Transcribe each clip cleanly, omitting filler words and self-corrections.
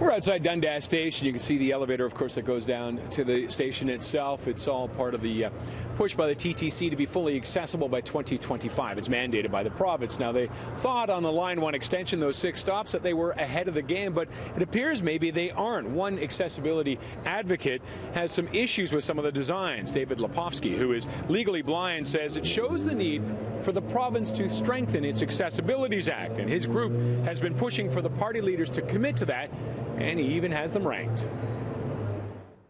We're outside Dundas Station. You can see the elevator, of course, that goes down to the station itself. It's all part of the push by the TTC to be fully accessible by 2025. It's mandated by the province. Now, they thought on the Line 1 extension, those 6 stops, that they were ahead of the game, but it appears maybe they aren't. One accessibility advocate has some issues with some of the designs. David Lepofsky, who is legally blind, says it shows the need for the province to strengthen its Accessibilities Act, and his group has been pushing for the party leaders to commit to that, and he even has them ranked.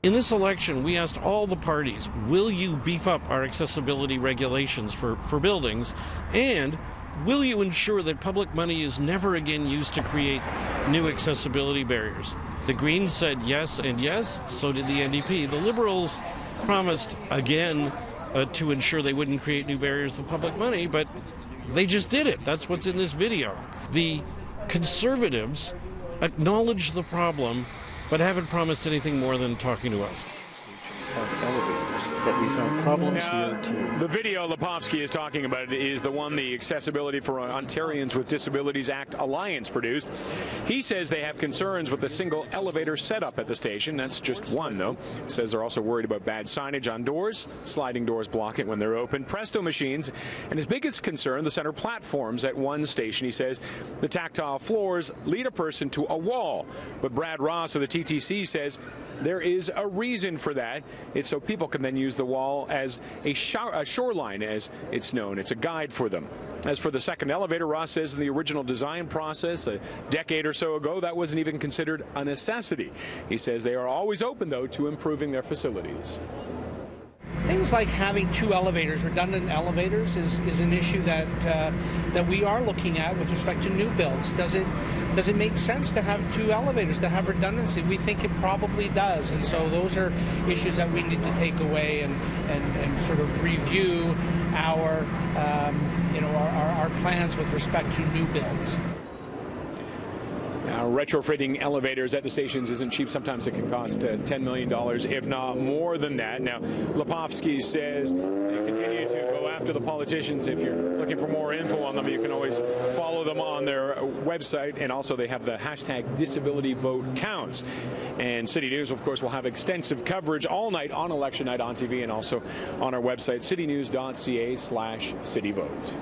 In this election, we asked all the parties, will you beef up our accessibility regulations for buildings, and will you ensure that public money is never again used to create new accessibility barriers? The Greens said yes and yes, so did the NDP. The Liberals promised again to ensure they wouldn't create new barriers to public money, but they just did it. That's what's in this video. The Conservatives acknowledge the problem, but haven't promised anything more than talking to us. But we found problems here too. The video Lepofsky is talking about is the one the Accessibility for Ontarians with Disabilities Act Alliance produced. He says they have concerns with the single elevator setup at the station. That's just one, though. He says they're also worried about bad signage on doors, sliding doors block it when they're open, Presto machines, and his biggest concern, the center platforms at one station. He says the tactile floors lead a person to a wall. But Brad Ross of the TTC says there is a reason for that. It's so people can then use the wall as a shoreline, as it's known. It's a guide for them. As for the second elevator, Ross says in the original design process a decade or so ago, that wasn't even considered a necessity. He says they are always open, though, to improving their facilities. Things like having 2 elevators, redundant elevators, is an issue that we are looking at with respect to new builds. Does it make sense to have 2 elevators, to have redundancy? We think it probably does, and so those are issues that we need to take away and sort of review our plans with respect to new builds. Now, retrofitting elevators at the stations isn't cheap. Sometimes it can cost $10 million, if not more than that. Now, Lepofsky says they continue to go after the politicians. If you're looking for more info on them, you can always follow them on their website. And also, they have the hashtag #DisabilityVoteCounts. And CityNews, of course, will have extensive coverage all night on election night on TV and also on our website, citynews.ca/cityvote.